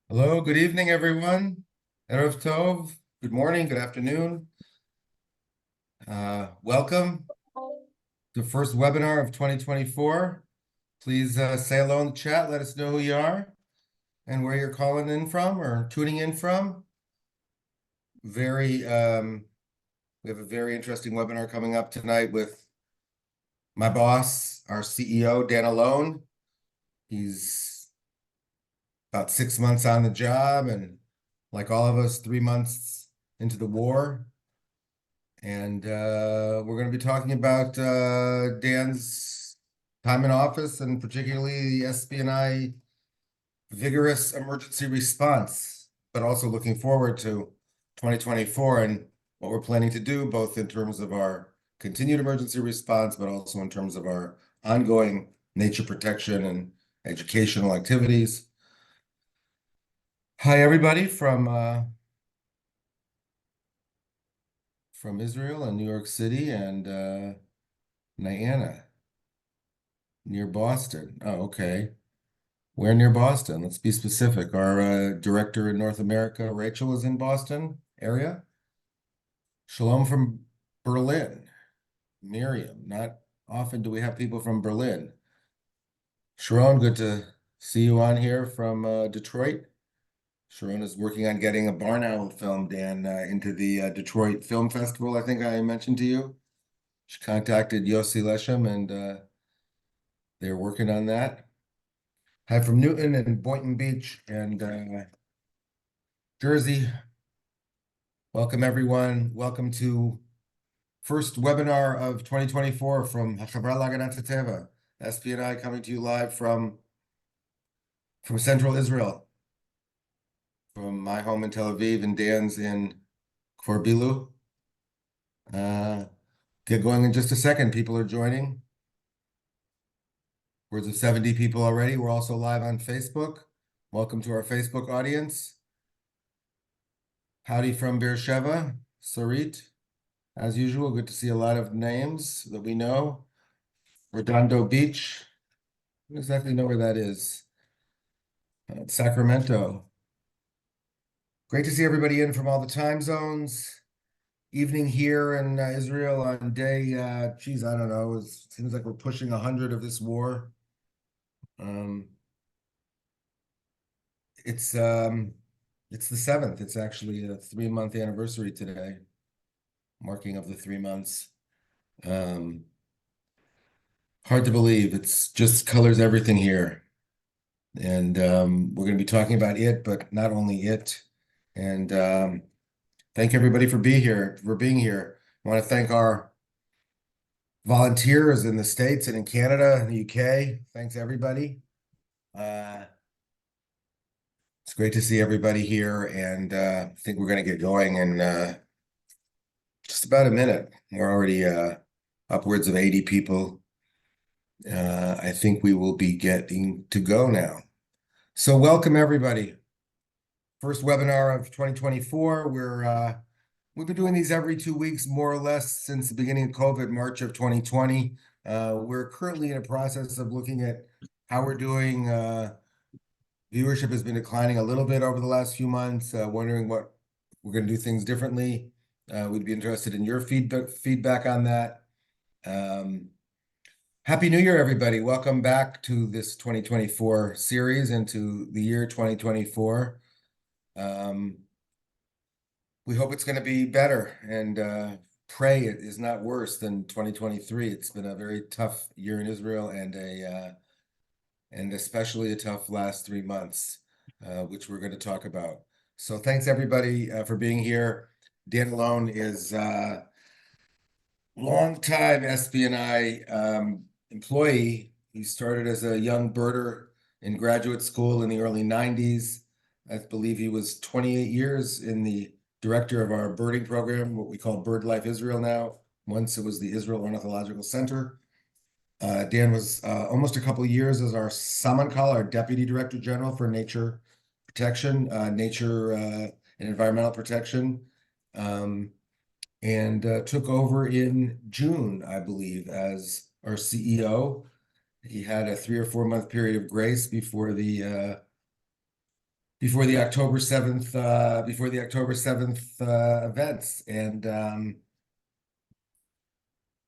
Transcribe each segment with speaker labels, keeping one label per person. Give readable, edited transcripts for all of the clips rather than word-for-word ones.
Speaker 1: Hello, good evening, everyone. Erev Tov. Good morning, good afternoon. Welcome to the first webinar of 2024. Please say hello in the chat. Let us know who you are and where you're calling in from or tuning in from. We have a very interesting webinar coming up tonight with my boss, our CEO, Dan Alon. He's about 6 months on the job, and like all of us, 3 months into the war. And we're going to be talking about Dan's time in office and particularly the SPNI vigorous emergency response, but also looking forward to 2024 and what we're planning to do, both in terms of our continued emergency response, but also in terms of our ongoing nature protection and educational activities. Hi, everybody from Israel and New York City and Niana. Near Boston. Oh, okay. Where near Boston? Let's be specific. Our director in North America, Rachel, is in Boston area. Shalom from Berlin. Miriam. Not often do we have people from Berlin. Sharon, good to see you on here from Detroit. Sharon is working on getting a Barn Owl film, Dan, into the Detroit Film Festival, I think I mentioned to you. She contacted Yossi Leshem, and they're working on that. Hi from Newton and Boynton Beach and Jersey. Welcome, everyone. Welcome to first webinar of 2024 from Hachavra Laganat Teva, SPNI, coming to you live from Central Israel, from my home in Tel Aviv and Dan's in Kfar Bilu. Get going in just a second. People are joining. Words of 70 people already. We're also live on Facebook. Welcome to our Facebook audience. Howdy from Beersheba, Sarit. As usual, good to see a lot of names that we know. Redondo Beach. I don't exactly know where that is. Sacramento. Great to see everybody in from all the time zones. Evening here in Israel on day, geez, I don't know. It seems like we're pushing 100 of this war. It's the 7th. It's actually a 3-month anniversary today, marking of the 3 months. Hard to believe. It's just colors everything here. And we're going to be talking about it, but not only it. And thank everybody for being here. I want to thank our volunteers in the States and in Canada and the UK. Thanks, everybody. It's great to see everybody here, and I think we're going to get going in just about a minute. We're already upwards of 80 people. I think we will be getting to go now. So welcome, everybody. First webinar of 2024. We've been doing these every 2 weeks, more or less, since the beginning of COVID, March of 2020. We're currently in a process of looking at how we're doing. Viewership has been declining a little bit over the last few months, wondering what we're going to do things differently. We'd be interested in your feedback on that. Happy New Year, everybody. Welcome back to this 2024 series and to the year 2024. We hope it's going to be better and pray it is not worse than 2023. It's been a very tough year in Israel and especially a tough last 3 months, which we're going to talk about. So thanks everybody for being here. Dan Alon is longtime SPNI employee. He started as a young birder in graduate school in the early 90s. I believe he was 28 years in the director of our birding program, what we call BirdLife Israel now. Once it was the Israel Ornithological Center. Dan was almost a couple of years as our Samankal, our Deputy Director General for Nature Protection, Nature and Environmental Protection, and took over in June, I believe, as our CEO. He had a 3 or 4 month period of grace before the before the October 7th events. And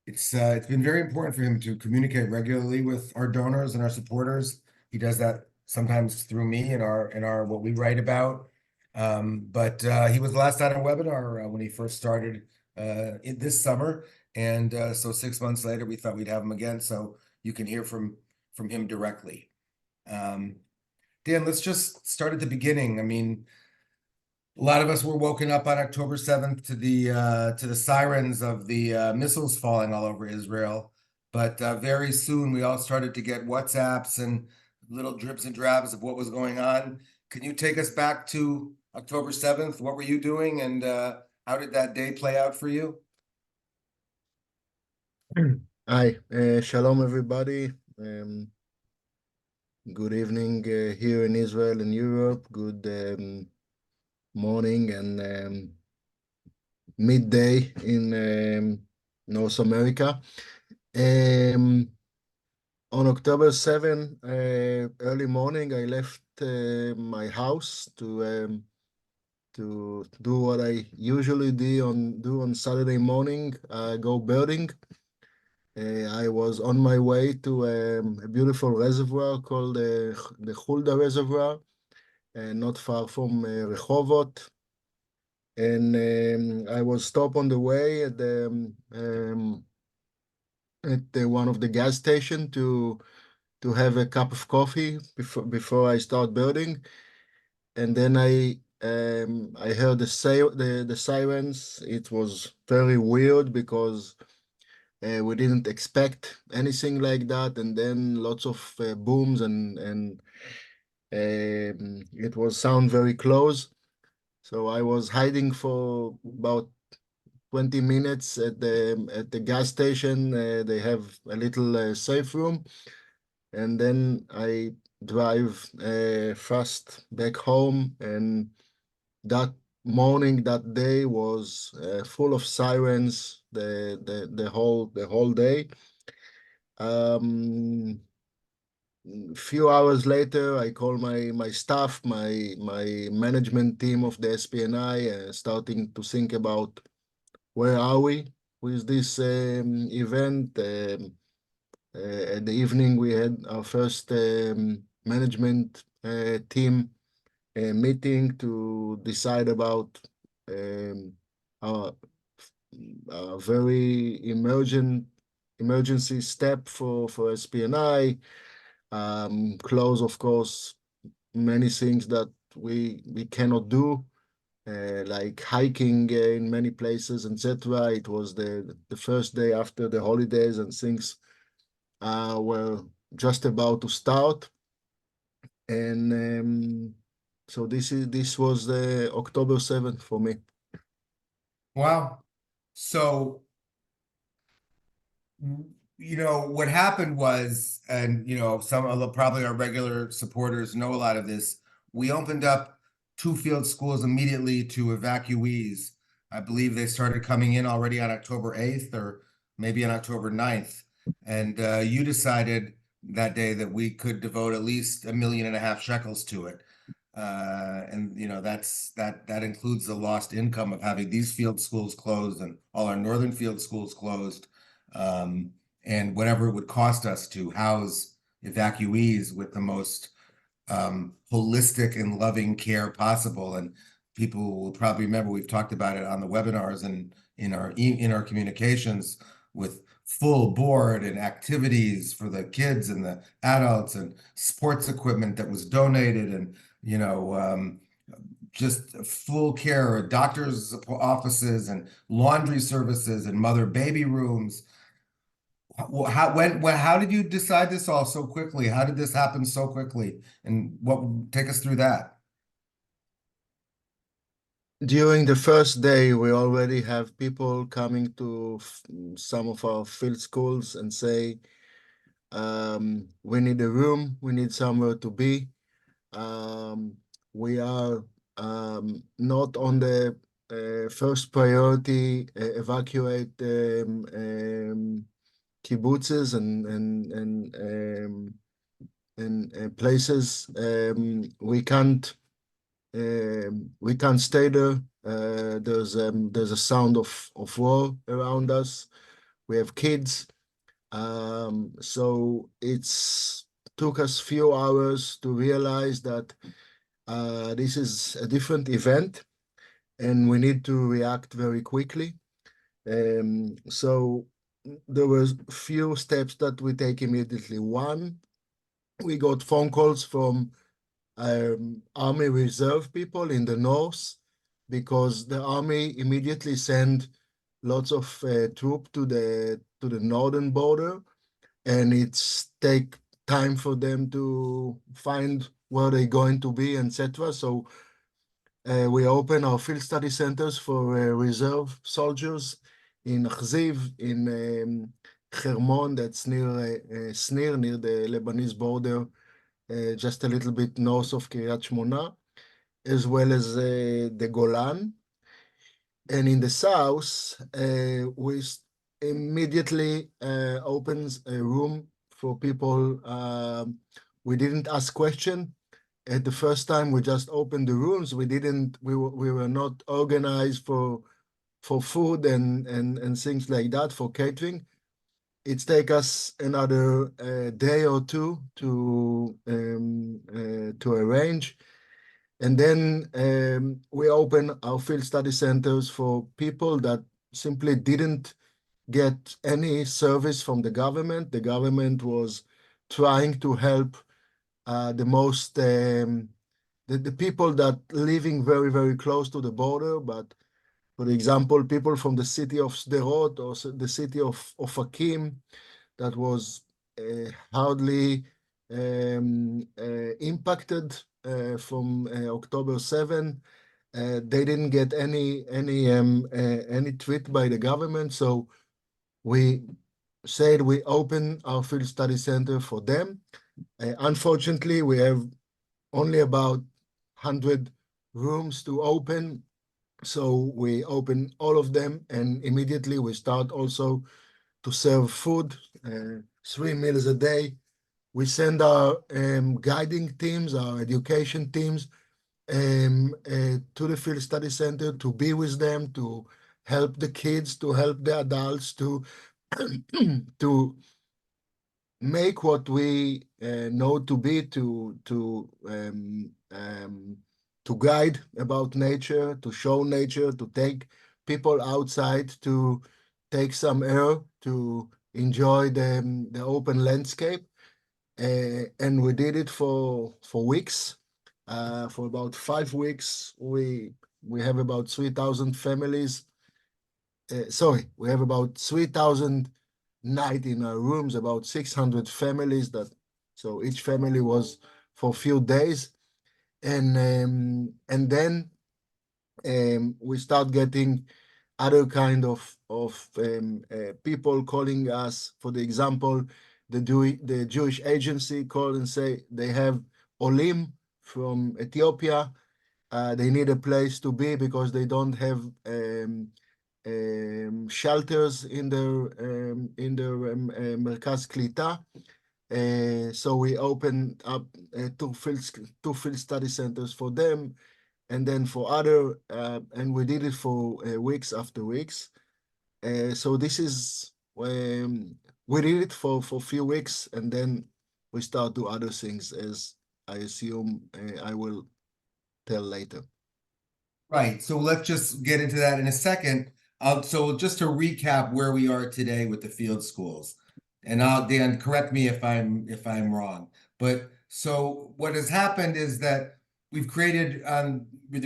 Speaker 1: it's been very important for him to communicate regularly with our donors and our supporters. He does that sometimes through me in our what we write about. But he was last on a webinar when he first started this summer, and so 6 months later we thought we'd have him again, so you can hear from him directly. Dan, let's just start at the beginning. I mean, a lot of us were woken up on October 7th to the sirens of the missiles falling all over Israel. But very soon we all started to get WhatsApps and little drips and drabs of what was going on. Can you take us back to October 7th? What were you doing, and how did that day play out for you?
Speaker 2: Hi, shalom everybody. Good evening here in Israel and Europe. Good morning and midday in North America. On October 7, early morning, I left my house to do what I usually do on Saturday morning, go birding. I was on my way to a beautiful reservoir called the Hulda Reservoir, not far from Rehovot. And I was stopped on the way at one of the gas station to have a cup of coffee before I start birding. And then I heard the sirens. It was very weird because we didn't expect anything like that, and then lots of booms and it was sound very close. So I was hiding for about 20 minutes at the gas station. They have a little safe room, and then I drive fast back home. And that morning, that day was full of sirens the whole day. Few hours later, I call my staff, my management team of the SPNI, starting to think about where are we with this event. At the evening, we had our first management team meeting to decide about um, our, our very emergency step for SPNI. Close, of course, many things that we cannot do, like hiking in many places, etc. It was the first day after the holidays, and things were just about to start. And so this was the October 7th for me.
Speaker 1: Wow. So what happened was, and some of probably our regular supporters know a lot of this. We opened up two field schools immediately to evacuees. I believe they started coming in already on October 8th or maybe on October 9th. And you decided that day that we could devote at least 1.5 million shekels to it. And that includes the lost income of having these field schools closed and all our northern field schools closed. And whatever it would cost us to house evacuees with the most holistic and loving care possible. And people will probably remember we've talked about it on the webinars and in our communications, with full board and activities for the kids and the adults and sports equipment that was donated, and just full care, doctors' offices and laundry services and mother baby rooms. How did you decide this all so quickly? How did this happen so quickly? And take us through that.
Speaker 2: During the first day, we already have people coming to some of our field schools and say, we need a room, we need somewhere to be. We are not on the first priority, evacuate kibbutzes and places. We can't We can't stay there. There's a sound of war around us. We have kids. So it's took us few hours to realize that this is a different event and we need to react very quickly. So there were few steps that we take immediately. One, we got phone calls from Army Reserve people in the north because the army immediately sent lots of troops to the northern border, and it's take time for them to find where they're going to be, etc. So we open our field study centers for reserve soldiers in Achziv, in Hermon, that's near Snir, near the Lebanese border, just a little bit north of Kiryat Shmona, as well as the Golan. And in the south, we immediately opens a room for people. We didn't ask question. At the first time, we just opened the rooms. We were not organized for food and things like that, for catering. It's take us another day or two to arrange. And then we open our field study centers for people that simply didn't get any service from the government. The government was trying to help the most the people that living very, very close to the border. But for example, people from the city of Sderot or the city of Ofakim that was hardly impacted from October 7. They didn't get any treat by the government, so we said we open our field study center for them. Unfortunately, we have only about 100 rooms to open, so we open all of them, and immediately we start also to serve food, 3 meals a day. We send our guiding teams, our education teams, to the field study center to be with them, to help the kids, to help the adults, to to make what we know to be to guide about nature, to show nature, to take people outside, to take some air, to enjoy the open landscape. And we did it for weeks. For about 5 weeks, we have about 3,000 families. Sorry, we have about 3,000 night in our rooms, about 600 families that, so each family was for a few days. And then we start getting other kind of people calling us. For the example, the Jewish agency call and say they have Olim from Ethiopia. They need a place to be because they don't have shelters in their Merkaz Klita. So we opened up two field study centers for them, and then for other, and we did it for weeks after weeks. So this is we did it for a few weeks, and then we start do other things, as I assume I will tell later.
Speaker 1: Right. So let's just get into that in a second. So just to recap where we are today with the field schools, and Dan, correct me if I'm wrong. But so what has happened is that we've created with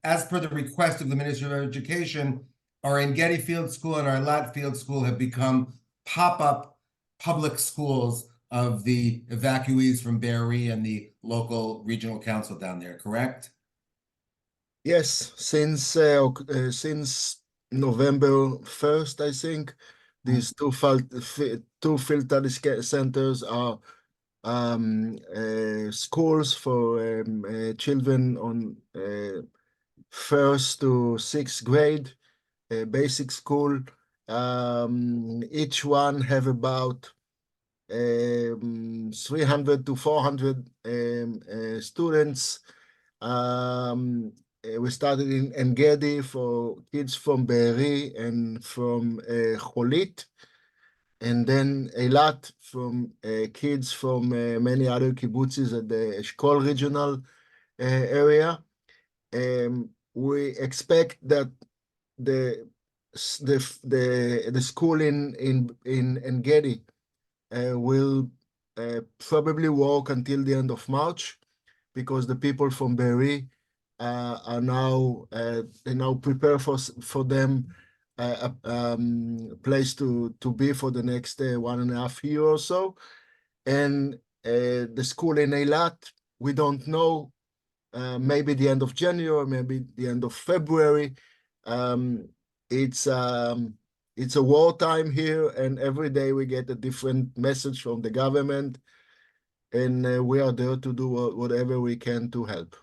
Speaker 1: as per the request of the Ministry of Education, our Engedi Field School and our Lat Field School have become pop-up public schools of the evacuees from Be'eri and the local regional council down there, correct?
Speaker 2: Yes, since November 1st, I think, these two field study centers are schools for children on first to sixth grade, basic school. Each one have about 300 to 400 students. We started in En-Gedi for kids from Be'eri and from Cholit, and then Eilat from kids from many other kibbutzes at the Eshkol regional area. We expect that the the school in En-Gedi will probably work until the end of March, because the people from Be'eri are now they now prepare for them a place to be for the next 1.5 years or so. And the school in Eilat, we don't know, maybe the end of January, maybe the end of February. Um, it's um, it's a wartime here, and every day we get a different message from the government, and we are there to do whatever we can to help.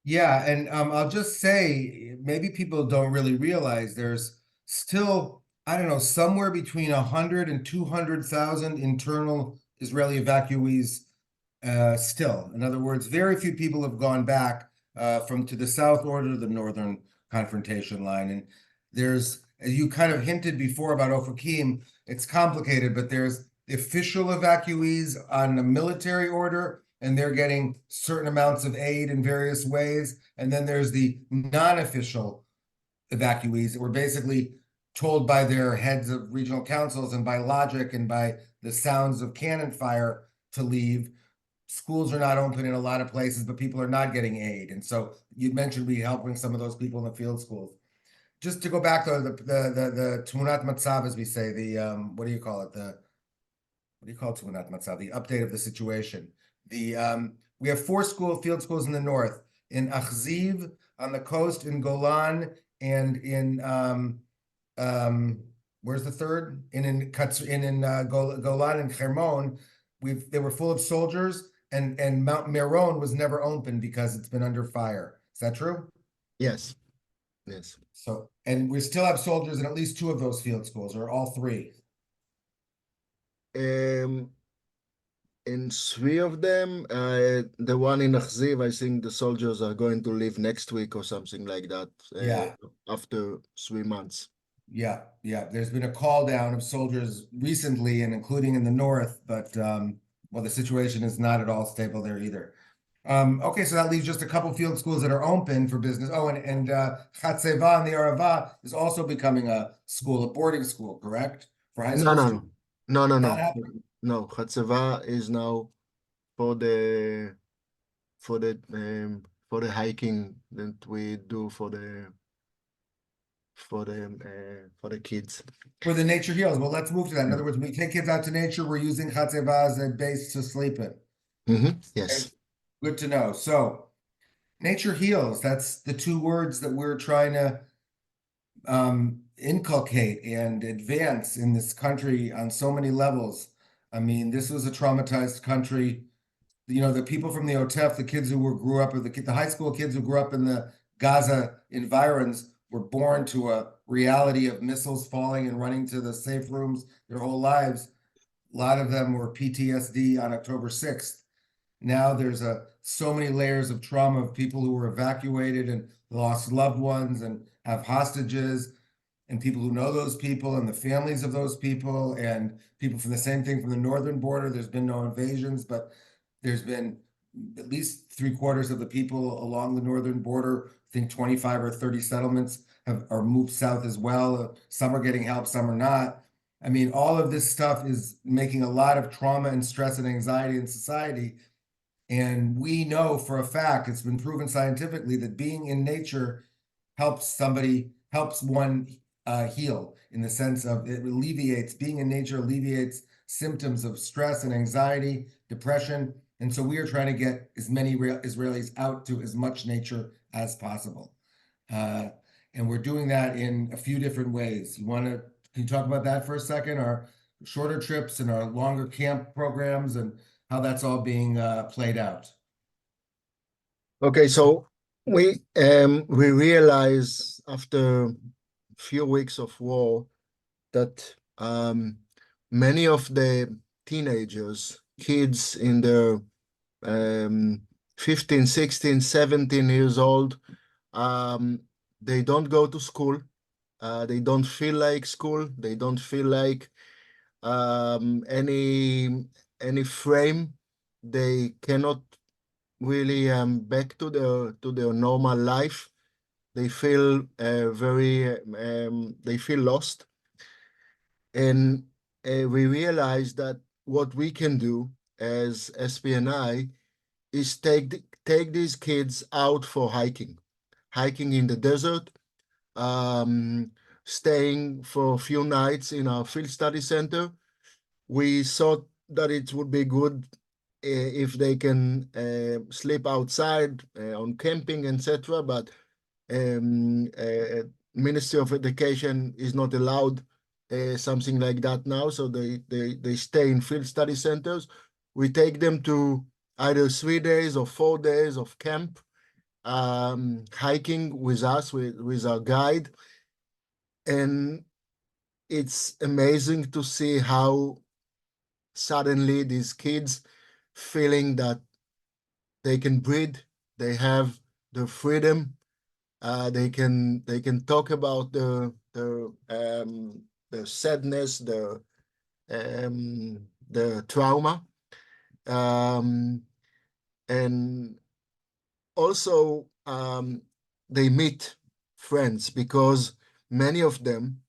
Speaker 1: Yeah, and I'll just say maybe people don't really realize there's still, I don't know, somewhere between 100 and 200,000 internal Israeli evacuees still. In other words, very few people have gone back from to the south or to the northern confrontation line. And there's, as you kind of hinted before about Ofakim, it's complicated, but there's official evacuees on a military order, and they're getting certain amounts of aid in various ways. And then there's the non-official evacuees that were basically told by their heads of regional councils and by logic and by the sounds of cannon fire to leave. Schools are not open in a lot of places, but people are not getting aid. And so you mentioned we helping some of those people in the field schools. Just to go back to the Tmunat Matzav, as we say, the what do you call it? The what do you call Tmunat Matzav? The update of the situation. The we have 4 field schools in the north, in Achziv, on the coast, in Golan, and in where's the third? In Golan and Hermon. They were full of soldiers, and Mount Meron was never open because it's been under fire. Is that true?
Speaker 2: Yes, yes.
Speaker 1: So, and we still have soldiers in at least 2 of those field schools, or all 3.
Speaker 2: Um, in 3 of them, the one in Achziv, I think the soldiers are going to leave next week or something like that,
Speaker 1: Yeah,
Speaker 2: after 3 months.
Speaker 1: yeah, yeah. There's been a call down of soldiers recently, and including in the north, but well, the situation is not at all stable there either. Okay, so that leaves just a couple field schools that are open for business. Oh, and Chatzeva in the Arava is also becoming a school, a boarding school, correct? For high
Speaker 2: No,
Speaker 1: school
Speaker 2: no,
Speaker 1: students.
Speaker 2: no, no, no,
Speaker 1: Not
Speaker 2: no,
Speaker 1: happening.
Speaker 2: no. Chatzeva is now for the for the for the hiking that we do for the kids.
Speaker 1: For the nature heals. Well, let's move to that. In other
Speaker 2: Mm.
Speaker 1: words, when we take kids out to nature, we're using Chatzeva as a base to sleep in. Okay,
Speaker 2: Yes.
Speaker 1: good to know. So nature heals. That's the 2 words that we're trying to inculcate and advance in this country on so many levels. I mean, this was a traumatized country. You know, the people from the OTEF, the kids who grew up, or the high school kids who grew up in the Gaza environs, were born to a reality of missiles falling and running to the safe rooms their whole lives. A lot of them were PTSD on October 6th. Now there's so many layers of trauma of people who were evacuated and lost loved ones and have hostages, and people who know those people and the families of those people, and people from the same thing from the northern border. There's been no invasions, but there's been at least 3/4 of the people along the northern border. I think 25 or 30 settlements are moved south as well. Some are getting help, some are not. I mean, all of this stuff is making a lot of trauma and stress and anxiety in society. And we know for a fact, it's been proven scientifically, that being in nature helps one heal, in the sense of it alleviates, being in nature alleviates symptoms of stress and anxiety, depression. And so we are trying to get as many Israelis out to as much nature as possible. Uh, and we're doing that in a few different ways. Can you talk about that for a second? Our shorter trips and our longer camp programs, and how that's all being played out.
Speaker 2: Okay, so we realize after a few weeks of war that many of the teenagers, kids in their 15, 16, 17 years old. Um, they don't go to school. They don't feel like school. They don't feel like any frame. They cannot really back to their normal life. They feel they feel lost, and we realize that what we can do as SPNI is take these kids out for hiking in the desert, um, staying for a few nights in our field study center. We thought that it would be good if they can sleep outside on camping, etc. But Ministry of Education is not allowed something like that now, so they stay in field study centers. We take them to either 3 days or 4 days of camp, hiking with us, with our guide. And it's amazing to see how suddenly these kids feeling that they can breathe, they have the freedom, they can talk about the sadness, the trauma, um, and also they meet friends because many of them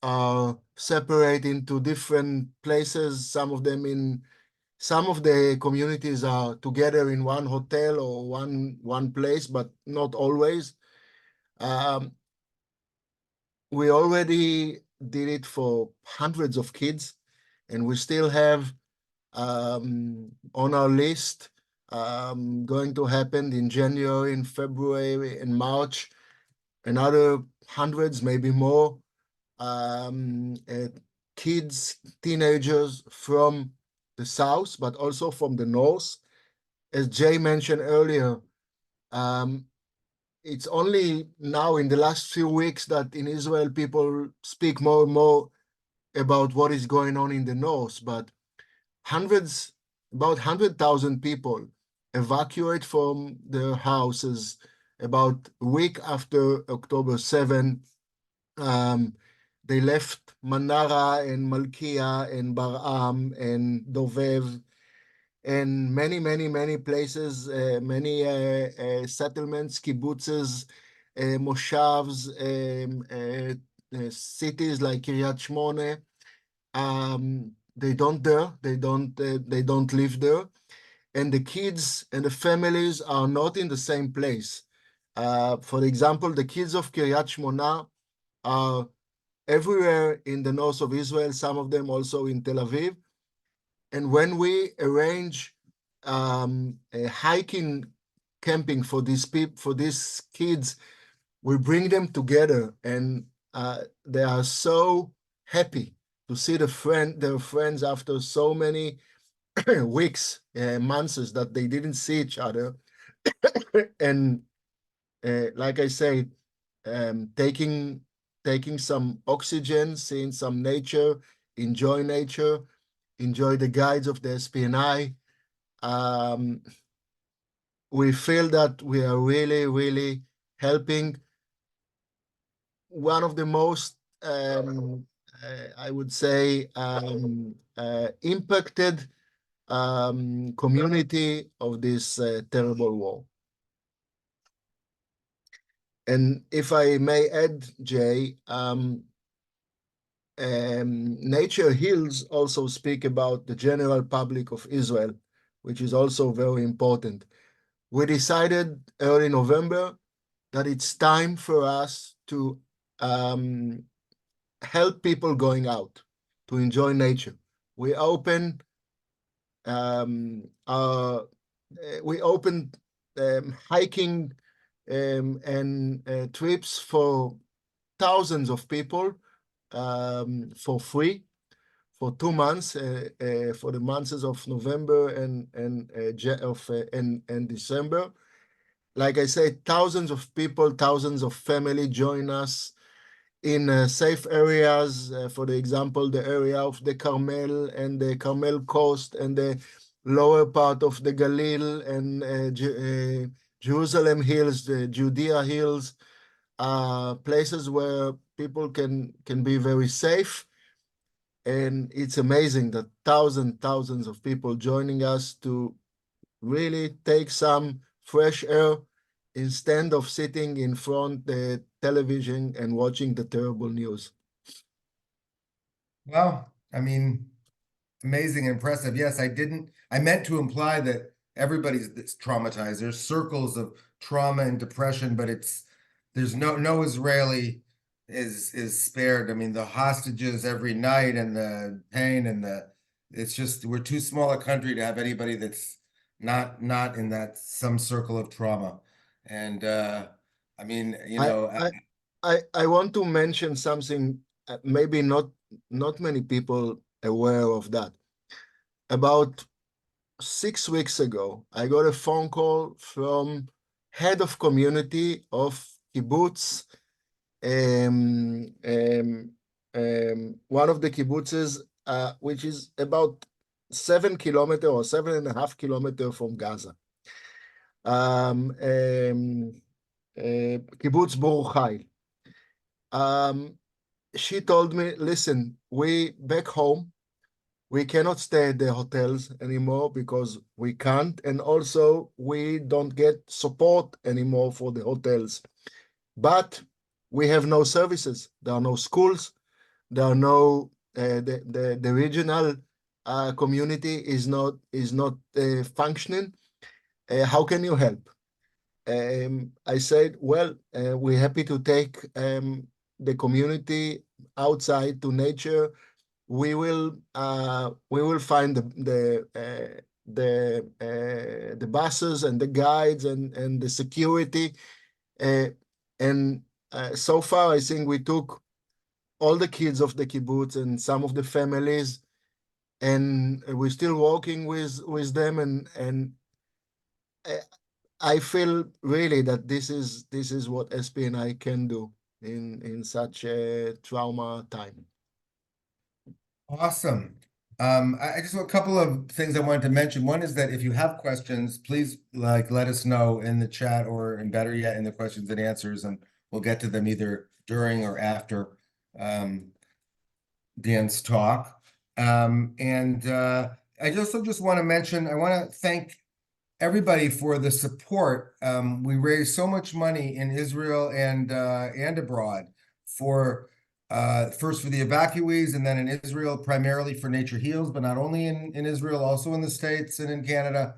Speaker 2: are separated into different places. Some of the communities are together in one hotel or one place, but not always. Um, we already did it for hundreds of kids, and we still have on our list going to happen in January, in February, in March, another hundreds, maybe more, kids, teenagers from the south, but also from the north. As Jay mentioned earlier, um, it's only now in the last few weeks that in Israel people speak more and more about what is going on in the north, but hundreds, about 100,000 people evacuate from their houses about a week after October 7. Um, they left Manara and Malkia and Bar'am and Dovev and many, many, many places, many settlements, kibbutzes, moshavs, cities like Kiryat Shmone. They don't dare, they don't live there, and the kids and the families are not in the same place. For example, the kids of Kiryat Shmona are everywhere in the north of Israel, some of them also in Tel Aviv. And when we arrange a hiking camping for these people, for these kids, we bring them together, and they are so happy to see their friends after so many weeks, months that they didn't see each other. And like I said, taking some oxygen, seeing some nature, enjoy nature, enjoy the guides of the SPNI. We feel that we are really, really helping one of the most, I would say, impacted community of this terrible war. And if I may add, Jay, Nature Heals also speak about the general public of Israel, which is also very important. We decided early November that it's time for us to um, help people going out to enjoy nature. We open we opened hiking and trips for thousands of people for free for 2 months, for the months of November and December. Like I said, thousands of people, thousands of family join us in safe areas. For the example, the area of the Carmel and the Carmel Coast and the lower part of the Galil and Jerusalem hills, the Judea hills, places where people can be very safe. And it's amazing that thousands of people joining us to really take some fresh air instead of sitting in front the television and watching the terrible news.
Speaker 1: Well, I mean, amazing, impressive. Yes, I meant to imply that everybody's this traumatized. There's circles of trauma and depression, but there's no Israeli is spared. I mean, the hostages every night and the pain and it's just we're too small a country to have anybody that's not in that some circle of trauma. And I mean,
Speaker 2: I I I want to mention something, maybe not many people aware of that. About 6 weeks ago, I got a phone call from head of community of kibbutz, one of the kibbutzes, which is about 7 kilometers or 7.5 kilometers from Gaza. Kibbutz Baruch Hai. She told me, listen, we back home, we cannot stay at the hotels anymore because we can't. And also, we don't get support anymore for the hotels. But we have no services. There are no schools. There are no, the regional community is not functioning. How can you help? I said, well, we're happy to take the community outside to nature. We will find the buses and the guides and the security. Uh, and so far, I think we took all the kids of the kibbutz and some of the families, and we're still working with them. And uh, I feel really that this is what SPNI can do in such a trauma time.
Speaker 1: Awesome. I just have a couple of things I wanted to mention. One is that if you have questions, please let us know in the chat or and better yet in the questions and answers, and we'll get to them either during or after um, Dan's talk. And I also just want to mention, I want to thank everybody for the support. We raised so much money in Israel and abroad for first for the evacuees and then in Israel primarily for Nature Heals, but not only in Israel, also in the States and in Canada.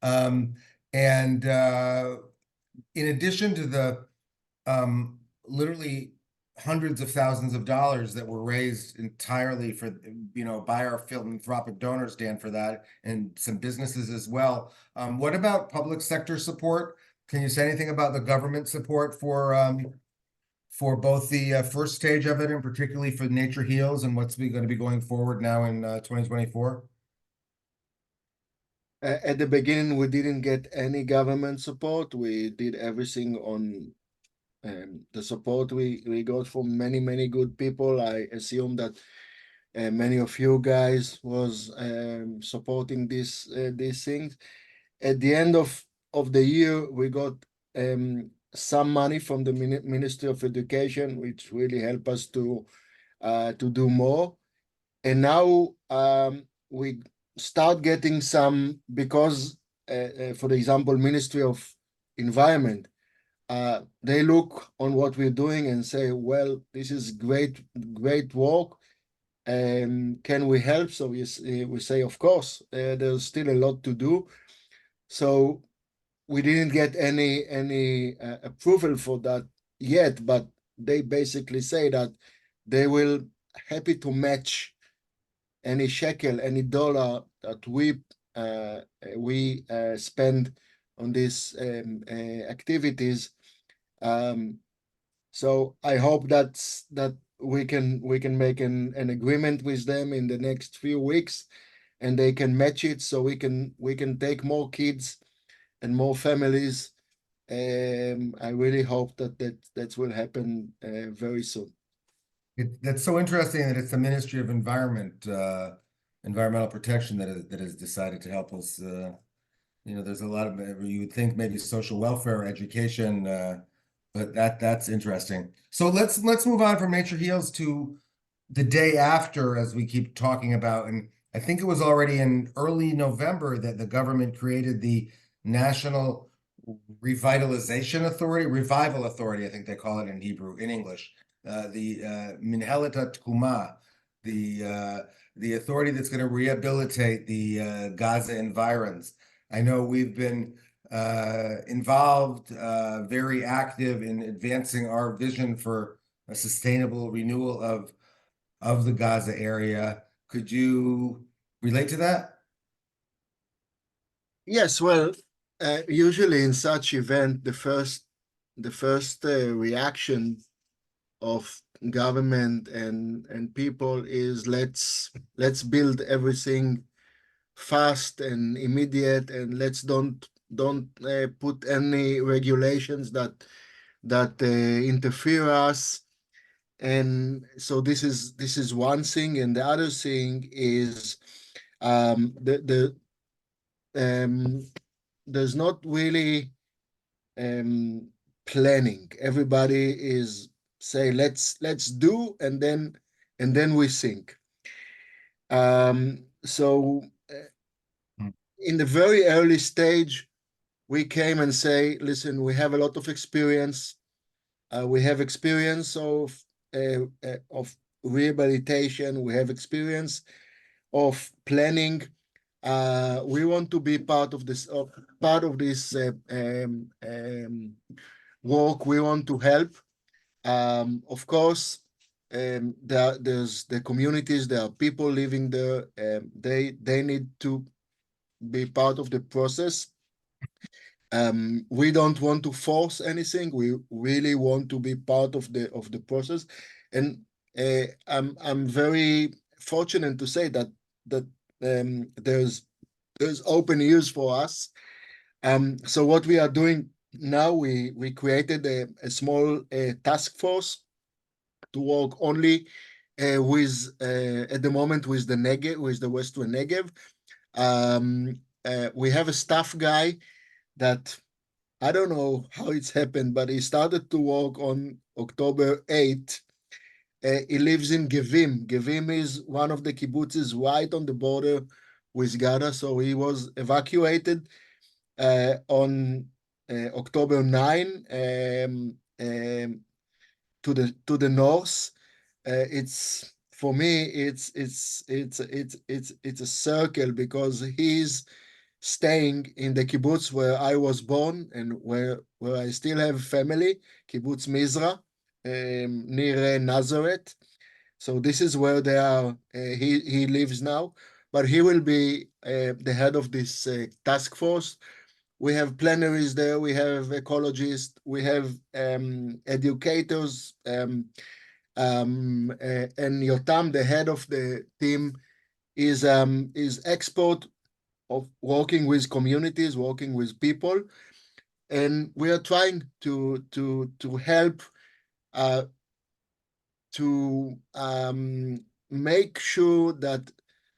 Speaker 1: Um, and in addition to the literally hundreds of thousands of dollars that were raised entirely for, by our philanthropic donors, Dan, for that, and some businesses as well. What about public sector support? Can you say anything about the government support for both the first stage of it and particularly for Nature Heals and what's going to be going forward now in 2024?
Speaker 2: At the beginning, we didn't get any government support. We did everything on the support we got from many good people. I assume that many of you guys was supporting these things. At the end of the year, we got some money from the Ministry of Education, which really helped us to do more. And now we start getting some because, for example, Ministry of Environment, they look on what we're doing and say, well, this is great work. Can we help? So we say, of course, there's still a lot to do. So we didn't get any approval for that yet, but they basically say that they will happy to match any shekel, any dollar that we spend on these activities. So I hope that we can make an agreement with them in the next few weeks, and they can match it so we can take more kids and more families. I really hope that will happen very soon.
Speaker 1: That's so interesting that it's the Ministry of Environment environmental protection that has decided to help us. There's a lot of you would think maybe social welfare, education, but that's interesting. So let's move on from Nature Heals to the day after, as we keep talking about, and I think it was already in early November that the government created the National Revitalization Authority, Revival Authority, I think they call it in Hebrew, in English, the Minhelet Tkuma, the authority that's going to rehabilitate the Gaza environs. I know we've been involved, very active in advancing our vision for a sustainable renewal of the Gaza area. Could you relate to that?
Speaker 2: Yes, well, usually in such event, the first reaction of government and people is let's build everything fast and immediate, and let's don't put any regulations that interfere us. And so this is one thing, and the other thing is the there's not really um, planning. Everybody is say let's do, and then we think. So in the very early stage, we came and say, listen, we have a lot of experience. We have experience of rehabilitation. We have experience of planning. We want to be part of this work. We want to help. Of course, there's the communities. There are people living there. They need to be part of the process. We don't want to force anything. We really want to be part of the process, and I'm very fortunate to say that there's open ears for us. So what we are doing now, we created a small task force to work only at the moment with the Negev, with the Western Negev. We have a staff guy that I don't know how it's happened, but he started to work on October 8th. He lives in Gevim. Gevim is one of the kibbutzes right on the border with Gaza. So he was evacuated on October 9 to the north. It's for me, it's a circle because he's staying in the kibbutz where I was born and where I still have family, kibbutz Mizra, near Nazareth. So this is where they are. He lives now, but he will be the head of this task force. We have plenaries there. We have ecologists. We have educators. And Yotam, the head of the team, is expert of working with communities, working with people, and we are trying to help uh, to make sure that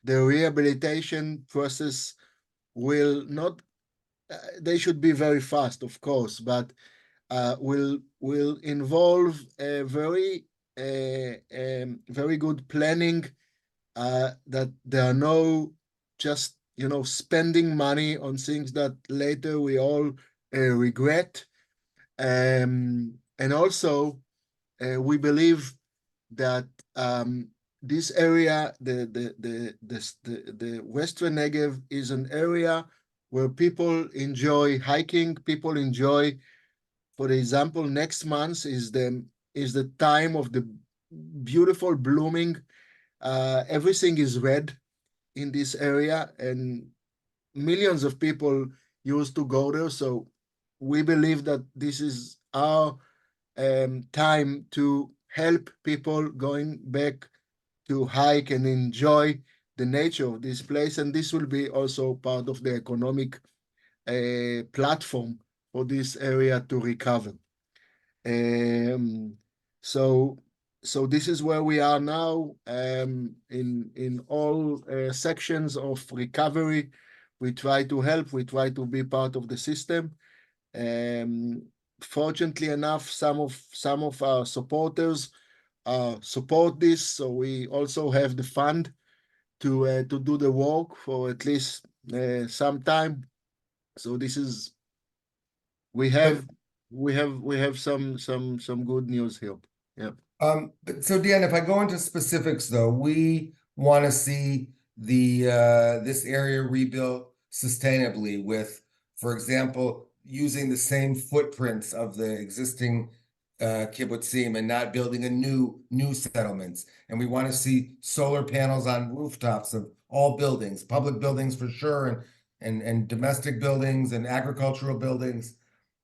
Speaker 2: the rehabilitation process will not. They should be very fast, of course, but will involve a very good planning, that there are no just spending money on things that later we all regret. And also, we believe that this area, the Western Negev, is an area where people enjoy hiking. People enjoy, for example, next month is the time of the beautiful blooming. Everything is red in this area, and millions of people used to go there. So we believe that this is our time to help people going back to hike and enjoy the nature of this place. And this will be also part of the economic platform for this area to recover. Um, so so this is where we are now, in all sections of recovery. We try to help, we try to be part of the system. Um, Fortunately enough, some of our supporters support this, so we also have the fund to do the work for at least some time. So this is we
Speaker 1: But
Speaker 2: have we have some good news here. Yeah.
Speaker 1: But so Dan, if I go into specifics though, we want to see the this area rebuilt sustainably with, for example, using the same footprints of the existing kibbutzim and not building a new settlements. And we want to see solar panels on rooftops of all buildings, public buildings for sure, and domestic buildings and agricultural buildings.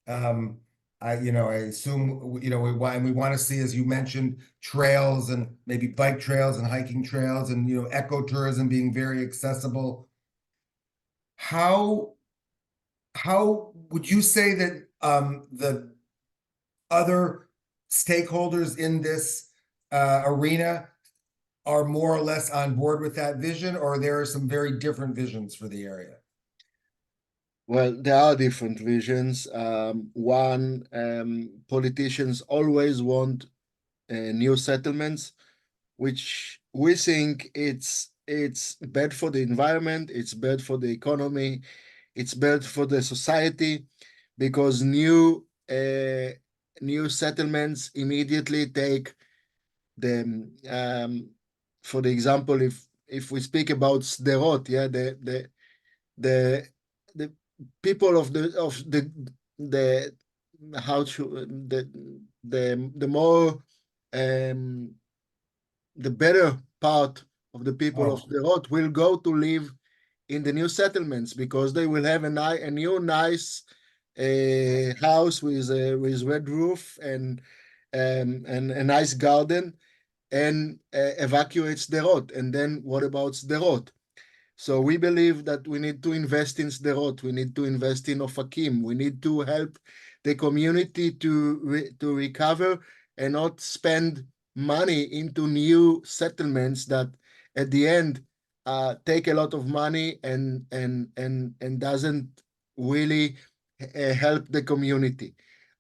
Speaker 1: Um, I assume, we want to see, as you mentioned, trails and maybe bike trails and hiking trails and, ecotourism being very accessible. How, how would you say that, the other stakeholders in this, arena are more or less on board with that vision, or there are some very different visions for the area?
Speaker 2: Well, there are different visions. One, politicians always want new settlements, which we think it's bad for the environment, it's bad for the economy, it's bad for the society, because new settlements immediately take the for the example, if we speak about Sderot, yeah, the the people of the how to the more um the better part of the people of
Speaker 1: Oh,
Speaker 2: the road will go to live in the new settlements, because they will have a new nice house with red roof and a nice garden, and evacuates the road. And then what about the road? So we believe that we need to invest in Sderot, we need to invest in Ofakim, we need to help the community to recover and not spend money into new settlements that at the end take a lot of money and doesn't really help the community.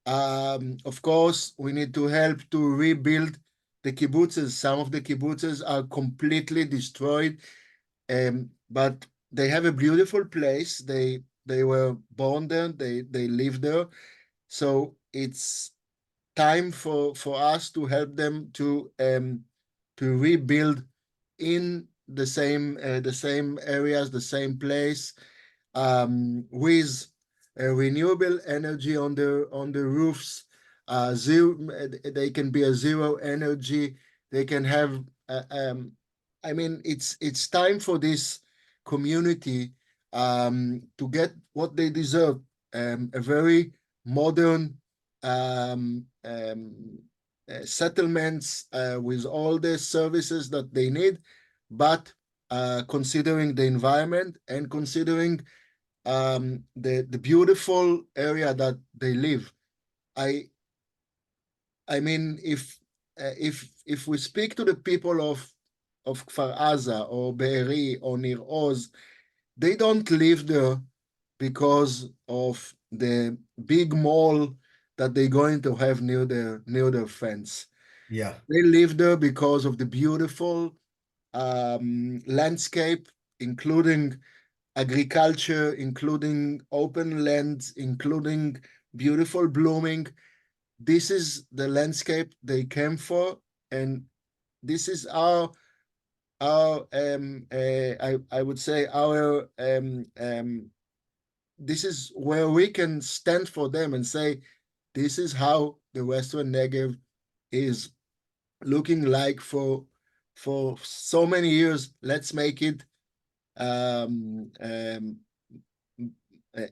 Speaker 2: Of course, we need to help to rebuild the kibbutzes. Some of the kibbutzes are completely destroyed, but they have a beautiful place. They were born there. They live there. So it's time for us to help them to rebuild in the same areas, the same place, with renewable energy on the roofs. Zero, they can be a zero energy. They can have. I mean, it's time for this community to get what they deserve. A very modern settlements with all the services that they need, but considering the environment and considering the beautiful area that they live. I I mean, if we speak to the people of Kfar Aza or Be'eri or Nir Oz, they don't live there because of the big mall that they're going to have near their fence.
Speaker 1: yeah.
Speaker 2: They live there because of the beautiful landscape, including agriculture, including open lands, including beautiful blooming. This is the landscape they came for, and this is our I would say our this is where we can stand for them and say, this is how the Western Negev is looking like for so many years. Let's make it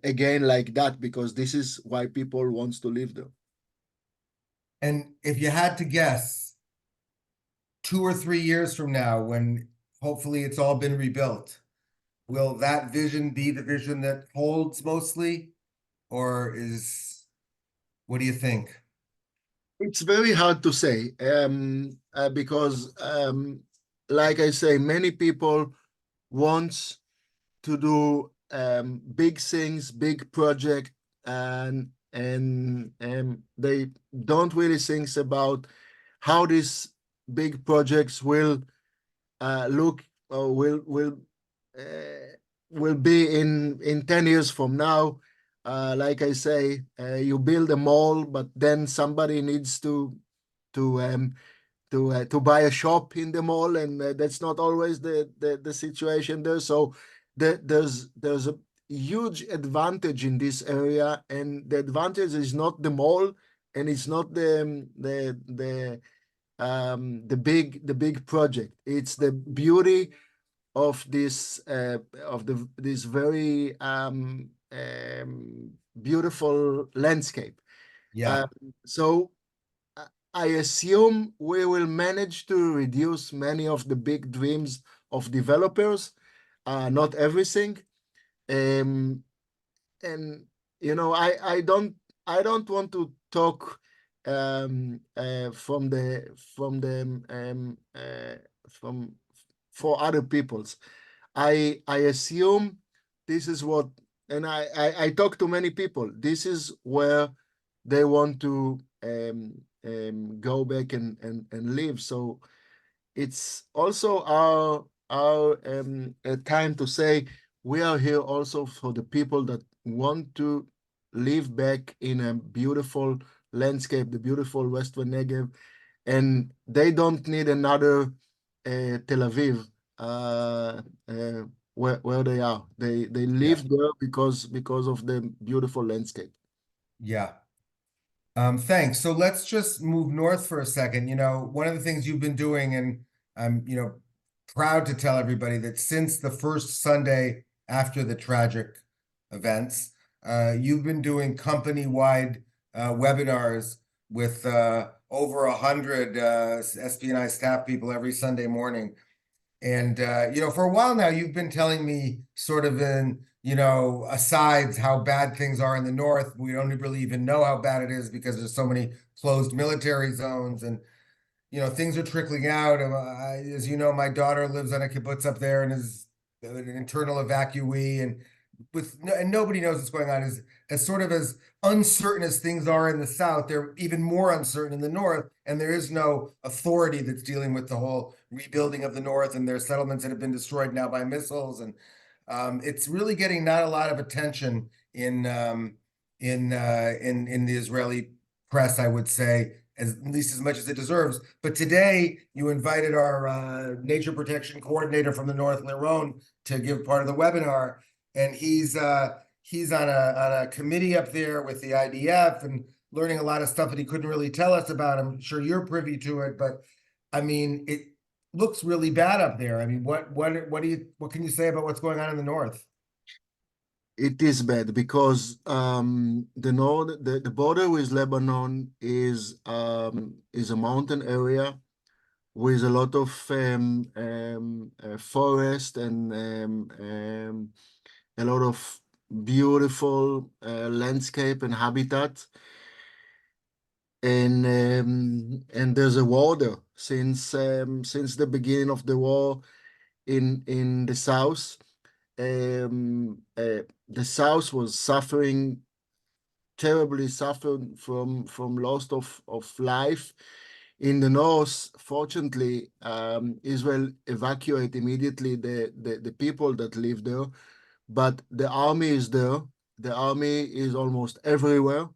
Speaker 2: again like that, because this is why people wants to live there.
Speaker 1: And if you had to guess, 2 or 3 years from now, when hopefully it's all been rebuilt, will that vision be the vision that holds mostly? Or what do you think?
Speaker 2: It's very hard to say because, like I say, many people want to do big things, big project, and they don't really think about how these big projects look or will be in 10 years from now. Like I say, you build a mall, but then somebody needs to um, to buy a shop in the mall, and that's not always the situation there. So there's a huge advantage in this area, and the advantage is not the mall, and it's not the big project. It's the beauty of this very beautiful landscape.
Speaker 1: Yeah,
Speaker 2: Uh, so I assume we will manage to reduce many of the big dreams of developers, not everything. Um, and I don't want to talk from for other people's. I assume this is what, and I talk to many people. This is where they want to go back and live. So it's also our time to say we are here also for the people that want to live back in a beautiful landscape, the beautiful Western Negev, and they don't need another Tel Aviv uh, uh, where they are. They
Speaker 1: yeah,
Speaker 2: live there because of the beautiful landscape.
Speaker 1: yeah. Thanks. So let's just move north for a second. One of the things you've been doing, and I'm, proud to tell everybody that since the first Sunday after the tragic events, you've been doing company-wide webinars with over 100 SPNI staff people every Sunday morning. And for a while now, you've been telling me sort of in, asides how bad things are in the north. We don't really even know how bad it is because there's so many closed military zones and things are trickling out. As you know, my daughter lives on a kibbutz up there and is an internal evacuee, and and nobody knows what's going on. As sort of as uncertain as things are in the south, they're even more uncertain in the north, and there is no authority that's dealing with the whole rebuilding of the north and their settlements that have been destroyed now by missiles, and it's really getting not a lot of attention in the Israeli press, I would say, at least as much as it deserves. But today, you invited our nature protection coordinator from the North, Liron, to give part of the webinar, and he's on a committee up there with the IDF and learning a lot of stuff that he couldn't really tell us about. I'm sure you're privy to it, but I mean, it looks really bad up there. I mean, what can you say about what's going on in the North?
Speaker 2: It is bad because the border with Lebanon is a mountain area with a lot of forest and a lot of beautiful landscape and habitat. And there's a war there since the beginning of the war in the south. The south was suffering terribly, suffered from loss of life. In the north, fortunately, Israel evacuated immediately the people that live there, but the army is there. The army is almost everywhere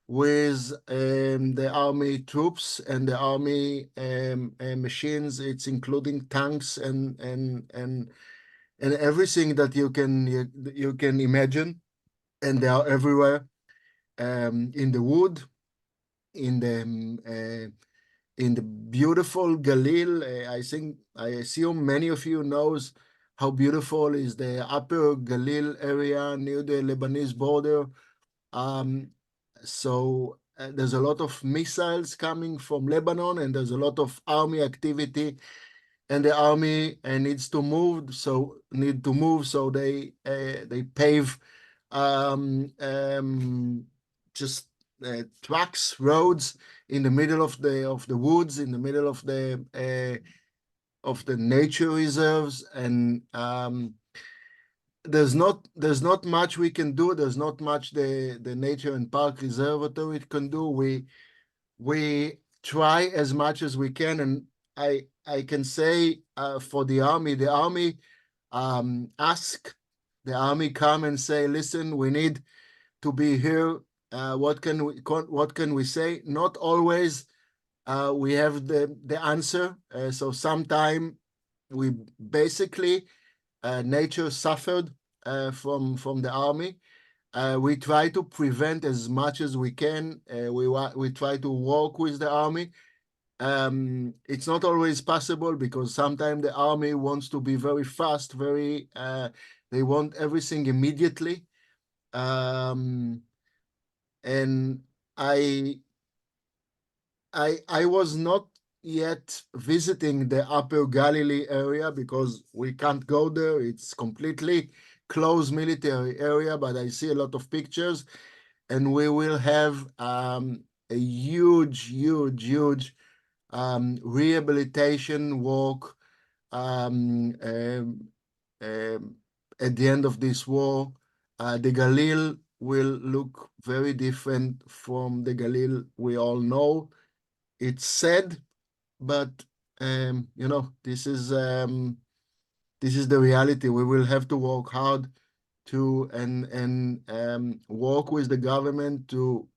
Speaker 2: with the army troops and the army machines. It's including tanks and everything that you can imagine, and they are everywhere in the wood, in the in the beautiful Galil. I assume many of you knows how beautiful is the Upper Galil area near the Lebanese border. Um, so there's a lot of missiles coming from Lebanon, and there's a lot of army activity, and the army need to move, so they pave um, um, just tracks, roads in the middle of the woods, in the middle of the nature reserves, and there's not much we can do. There's not much the Nature and Park Reservatory can do. We try as much as we can, and I can say for the army ask the army come and say, listen, we need to be here. What can we say? Not always we have the answer. So sometime we basically nature suffered from the army. We try to prevent as much as we can. We try to work with the army. It's not always possible because sometimes the army wants to be very fast, they want everything immediately. And I I was not yet visiting the Upper Galilee area because we can't go there. It's completely closed military area, but I see a lot of pictures, and we will have a huge rehabilitation walk um, um, um, at the end of this war. The Galil will look very different from the Galil we all know. It's sad, but this is the reality. We will have to work hard to and work with the government to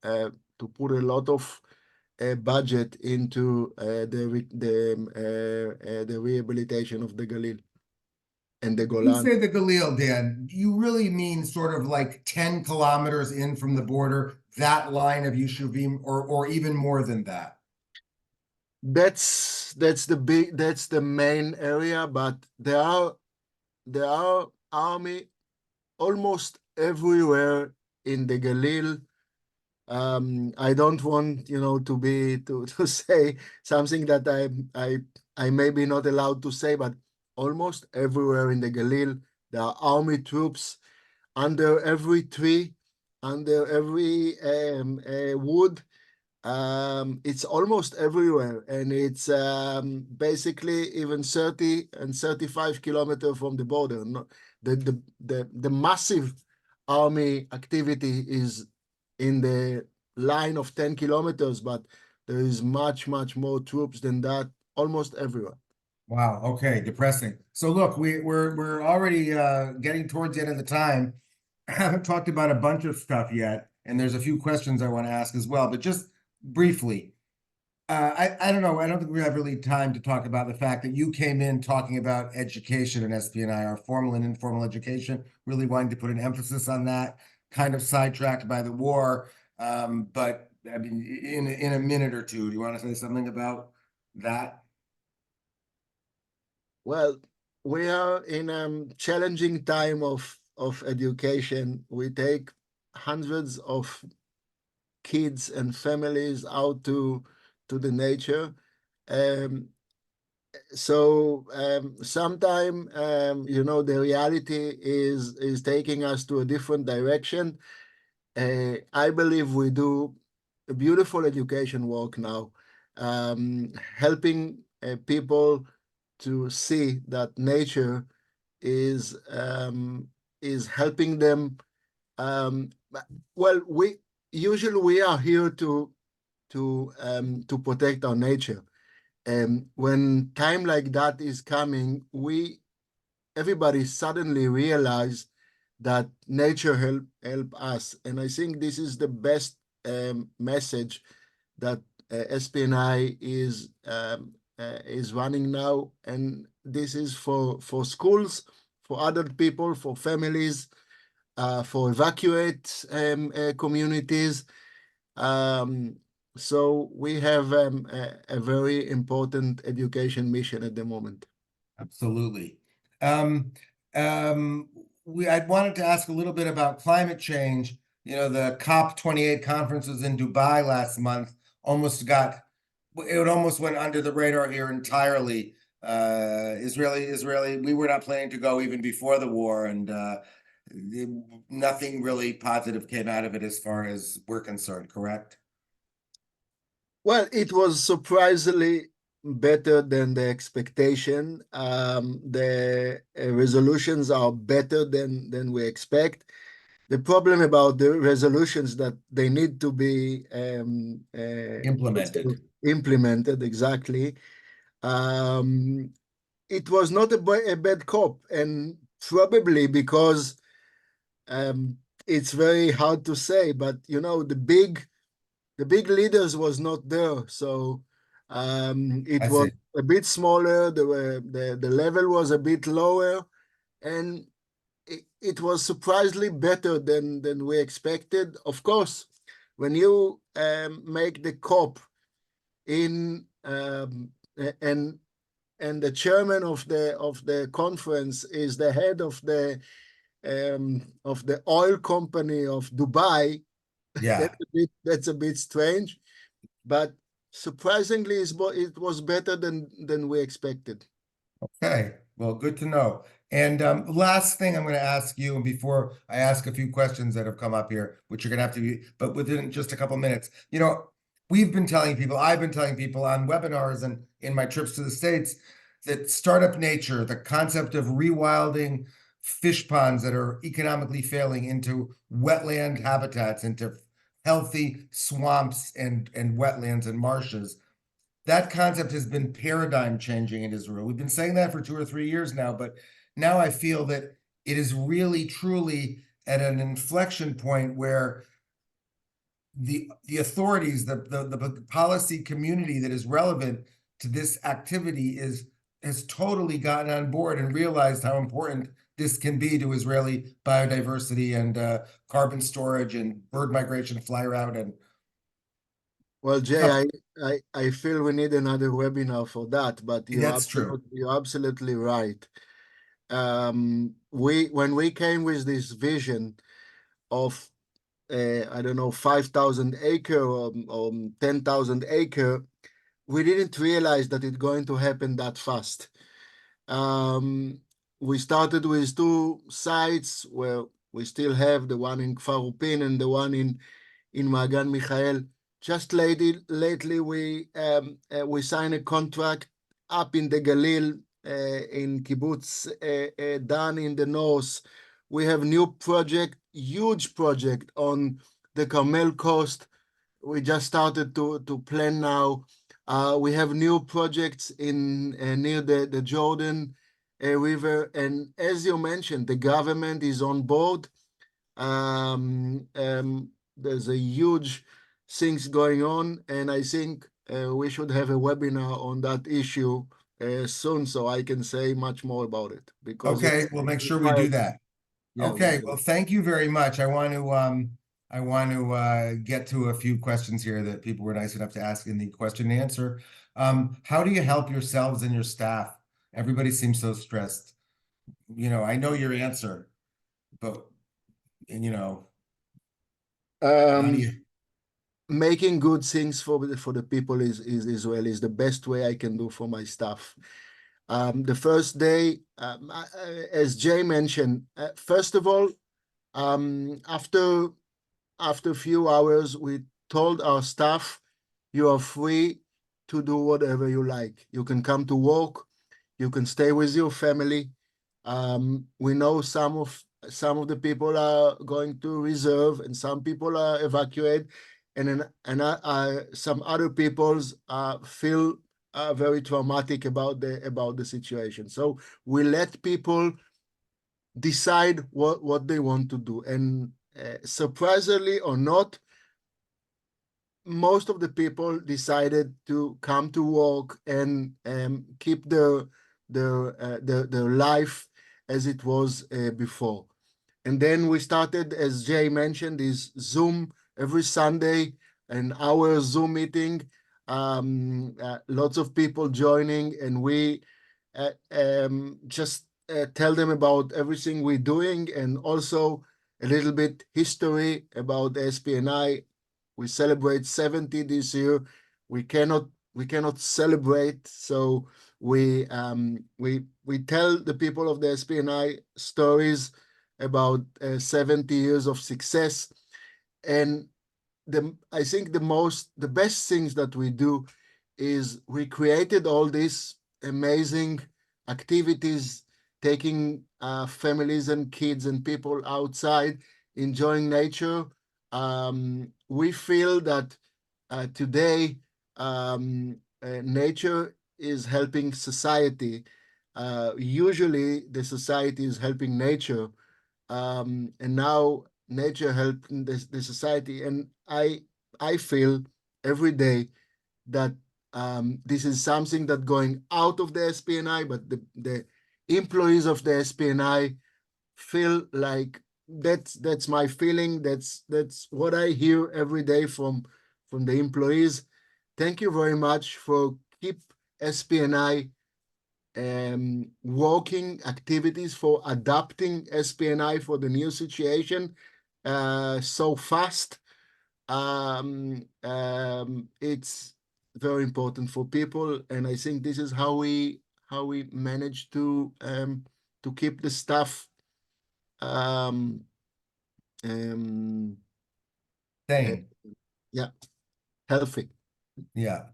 Speaker 2: put a lot of budget into the rehabilitation of the Galil and the
Speaker 1: You
Speaker 2: Golan.
Speaker 1: say the Galil, Dan, you really mean sort of like 10 kilometers in from the border, that line of Yishuvim, or even more than that?
Speaker 2: That's the main area, but there are army almost everywhere in the Galil. I don't want to say something that I may be not allowed to say, but almost everywhere in the Galil there are army troops under every tree, under every wood. It's almost everywhere, and it's basically even 30 and 35 kilometers from the border. The massive army activity is in the line of 10 kilometers, but there is much more troops than that almost everywhere.
Speaker 1: Wow, okay, depressing. So look, we're already getting towards the end of the time. I haven't talked about a bunch of stuff yet, and there's a few questions I want to ask as well, but just briefly, I don't know. I don't think we have really time to talk about the fact that you came in talking about education and SPNI, our formal and informal education, really wanting to put an emphasis on that, kind of sidetracked by the war. But I mean, in a minute or two, do you want to say something about that?
Speaker 2: Well, we are in a challenging time of education. We take hundreds of kids and families out to the nature. Um, so sometime the reality is taking us to a different direction. I believe we do a beautiful education work now, helping people to see that nature is is helping them. Um, well, we are here to protect our nature. When time like that is coming, everybody suddenly realize that nature help us, and I think this is the best message that SPNI is running now, and this is for schools, for other people, for families, for evacuate communities. Um, so we have a very important education mission at the moment.
Speaker 1: Absolutely. Um, I wanted to ask a little bit about climate change. You know, the COP28 conference was in Dubai last month. It almost went under the radar here entirely. Israeli, we were not planning to go even before the war, and nothing really positive came out of it as far as we're concerned, correct?
Speaker 2: Well, it was surprisingly better than the expectation. The resolutions are better than we expect. The problem about the resolutions that they need to be
Speaker 1: Implemented.
Speaker 2: implemented exactly. Um, it was not a bad cop, and probably because um, it's very hard to say, but you know the big leaders was not there, so it
Speaker 1: I
Speaker 2: was
Speaker 1: see.
Speaker 2: a bit smaller. The level was a bit lower, and it was surprisingly better than we expected. Of course, when you make the COP in and the chairman of the conference is the head of the oil company of Dubai.
Speaker 1: Yeah.
Speaker 2: That's a bit strange, but surprisingly, it was better than we expected.
Speaker 1: Okay, well, good to know. And last thing I'm going to ask you, and before I ask a few questions that have come up here, which you're going to have to be, but within just a couple minutes, we've been telling people, I've been telling people on webinars and in my trips to the States that startup nature, the concept of rewilding fish ponds that are economically failing into wetland habitats, into healthy swamps and wetlands and marshes, that concept has been paradigm changing in Israel. We've been saying that for 2 or 3 years now, but now I feel that it is really truly at an inflection point where the authorities, the policy community that is relevant to this activity has totally gotten on board and realized how important this can be to Israeli biodiversity and carbon storage and bird migration, fly route, and
Speaker 2: Well,
Speaker 1: a
Speaker 2: Jay,
Speaker 1: couple.
Speaker 2: I feel we need another webinar for that, but
Speaker 1: That's true.
Speaker 2: you're absolutely right. When we came with this vision of I don't know 5,000 acre or 10,000 acre, we didn't realize that it's going to happen that fast. Um, we started with two sites where we still have the one in Kfar Upin and the one in Magan Michael. Just lately we signed a contract up in the Galil in Kibbutz Dan in the north. We have new project, huge project on the Carmel coast. We just started to plan now. We have new projects in near the Jordan River, and as you mentioned, the government is on board. There's a huge things going on, and I think we should have a webinar on that issue soon, so I can say much more about it because
Speaker 1: Okay,
Speaker 2: it's
Speaker 1: we'll make sure we do
Speaker 2: required.
Speaker 1: that.
Speaker 2: Yeah, we'll
Speaker 1: Okay,
Speaker 2: do
Speaker 1: well,
Speaker 2: it.
Speaker 1: thank you very much. I want to get to a few questions here that people were nice enough to ask in the question and answer. How do you help yourselves and your staff? Everybody seems so stressed. I know your answer, but and, how do
Speaker 2: Um,
Speaker 1: you?
Speaker 2: Making good things for the people is Israel is the best way I can do for my staff. The first day, as Jay mentioned, first of all, after a few hours, we told our staff, you are free to do whatever you like. You can come to work, you can stay with your family. We know some of the people are going to reserve, and some people are evacuate, and some other people's feel very traumatic about the situation. So we let people decide what they want to do, and surprisingly or not, most of the people decided to come to work and keep their life as it was before. And then we started, as Jay mentioned, this Zoom every Sunday, an hour Zoom meeting. Lots of people joining, and we just tell them about everything we're doing, and also a little bit history about SPNI. We celebrate 70 this year. We cannot celebrate, so we tell the people of the SPNI stories about 70 years of success. And I think the best things that we do is we created all these amazing activities, taking families and kids and people outside, enjoying nature. We feel that today nature is helping society. Usually, the society is helping nature, and now nature helping the society. And I feel every day that this is something that going out of the SPNI, but the employees of the SPNI feel like that's my feeling. That's what I hear every day from the employees. Thank you very much for keep SPNI working activities for adapting SPNI for the new situation so fast. It's very important for people, and I think this is how we manage to keep the staff um, um, uh,
Speaker 1: Same.
Speaker 2: yeah, healthy.
Speaker 1: Yeah.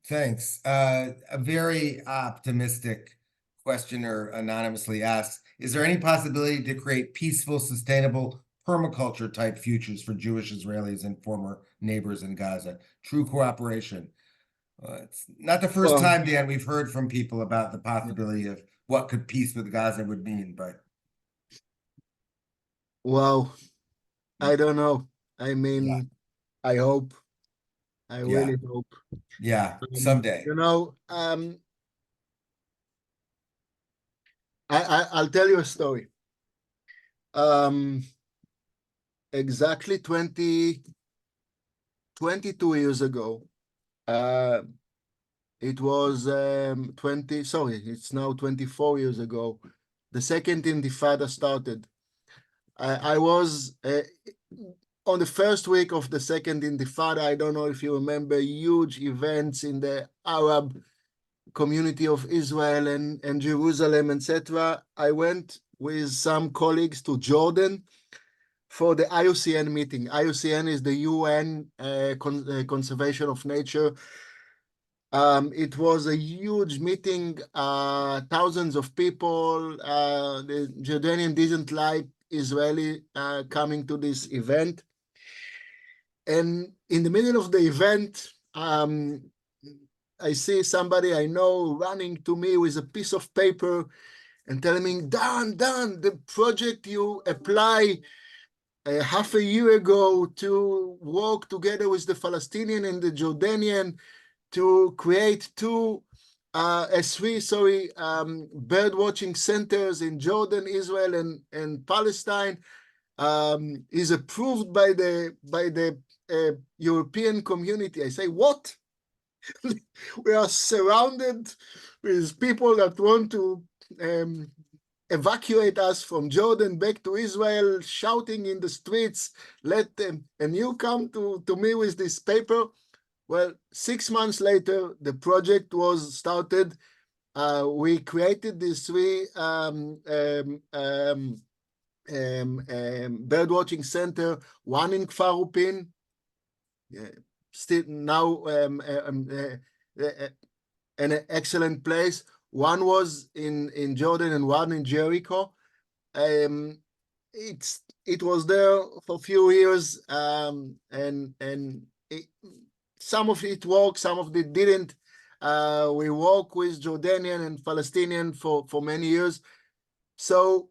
Speaker 1: Thanks. A very optimistic questioner anonymously asks, is there any possibility to create peaceful, sustainable permaculture type futures for Jewish Israelis and former neighbors in Gaza? True cooperation. It's not the first
Speaker 2: Well,
Speaker 1: time, Dan, we've heard from people about the possibility of what could peace with Gaza would mean, but
Speaker 2: well, I don't know. I
Speaker 1: yeah,
Speaker 2: mean, I hope. I
Speaker 1: yeah,
Speaker 2: really hope.
Speaker 1: yeah, someday.
Speaker 2: You know, I'll tell you a story. Um, exactly 22 years ago, uh, it was 20, sorry, it's now 24 years ago, the second Intifada started. I was on the first week of the second Intifada. I don't know if you remember huge events in the Arab community of Israel and Jerusalem, etc. I went with some colleagues to Jordan for the IUCN meeting. IUCN is the UN Conservation of Nature. It was a huge meeting, thousands of people. The Jordanian didn't like Israeli coming to this event. And in the middle of the event, I see somebody I know running to me with a piece of paper and telling me, Dan, the project you apply half a year ago to work together with the Palestinian and the Jordanian to create three bird watching centers in Jordan, Israel, and Palestine is approved by the European community. I say, what? We are surrounded with people that want to um, evacuate us from Jordan back to Israel, shouting in the streets, let them, and you come to me with this paper. Well, 6 months later, the project was started. We created these three bird watching center, one in Kfar Upin, still now an excellent place. One was in Jordan and one in Jericho. Um, it was there for a few years, and some of it worked, some of it didn't. We worked with Jordanian and Palestinian for many years. So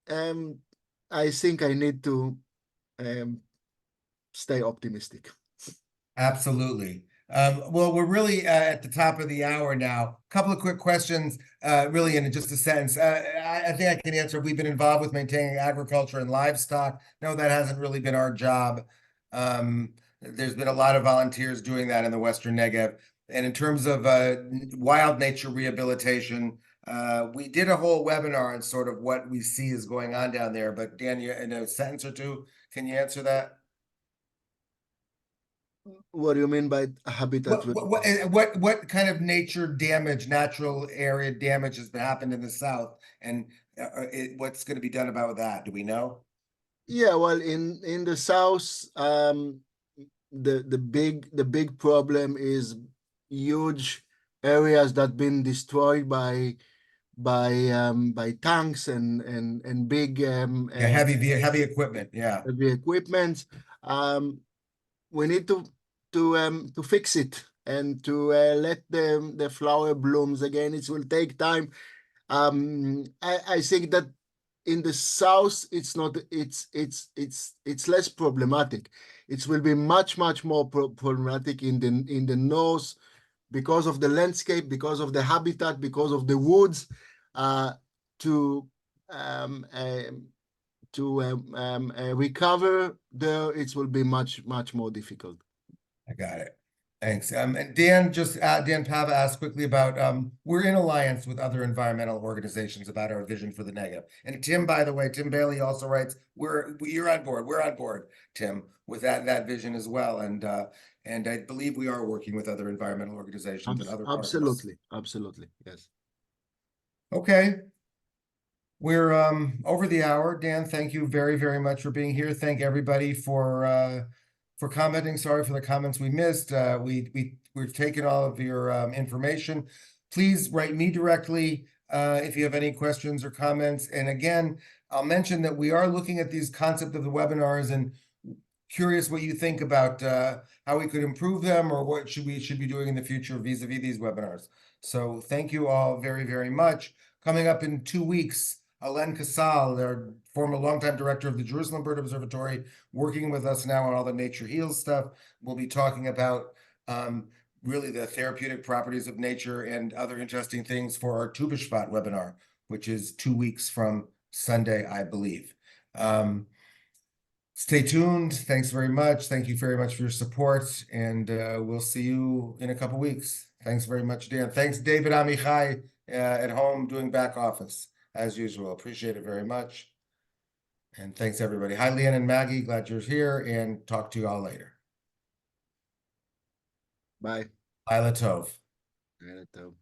Speaker 2: I think I need to um, stay optimistic.
Speaker 1: Absolutely. Well, we're really at the top of the hour now. A couple of quick questions, really in just a sentence. I think I can answer. We've been involved with maintaining agriculture and livestock. No, that hasn't really been our job. There's been a lot of volunteers doing that in the Western Negev. And in terms of wild nature rehabilitation, we did a whole webinar on sort of what we see is going on down there. But Dan, you, in a sentence or two, can you answer that?
Speaker 2: What do you mean by habitat?
Speaker 1: What kind of nature damage, natural area damage has happened in the South, and what's going to be done about that? Do we know?
Speaker 2: Yeah, well, in the south, the big problem is huge areas that been destroyed by tanks and big
Speaker 1: Yeah, heavy equipment. Yeah,
Speaker 2: heavy equipment. Um, we need to fix it and to let the flower blooms again. It will take time. I think that in the south it's not it's less problematic. It will be much more problematic in the north because of the landscape, because of the habitat, because of the woods. Uh, to um, um, recover there, it will be much more difficult.
Speaker 1: I got it. Thanks. And Dan Pava asked quickly about we're in alliance with other environmental organizations about our vision for the negative. And Tim, by the way, Tim Bailey also writes, you're on board. We're on board, Tim, with that vision as well. And I believe we are working with other environmental organizations and other partners.
Speaker 2: Absolutely, yes.
Speaker 1: Okay. We're over the hour. Dan, thank you very much for being here. Thank everybody for commenting. Sorry for the comments we missed. We've taken all of your information. Please write me directly if you have any questions or comments. And again, I'll mention that we are looking at these concept of the webinars and curious what you think about how we could improve them or what we should be doing in the future vis-a-vis these webinars. So thank you all very much. Coming up in 2 weeks, Alon Casal, our former longtime director of the Jerusalem Bird Observatory, working with us now on all the Nature Heals stuff. We'll be talking about really the therapeutic properties of nature and other interesting things for our Tu B'Shvat webinar, which is 2 weeks from Sunday, I believe. Stay tuned. Thanks very much. Thank you very much for your support, and we'll see you in a couple weeks. Thanks very much, Dan. Thanks, David Amichai, at home doing back office, as usual. Appreciate it very much. And thanks, everybody. Hi, Leanne and Maggie. Glad you're here, and talk to you all later.
Speaker 2: Bye.
Speaker 1: Lila Tov.
Speaker 2: Later.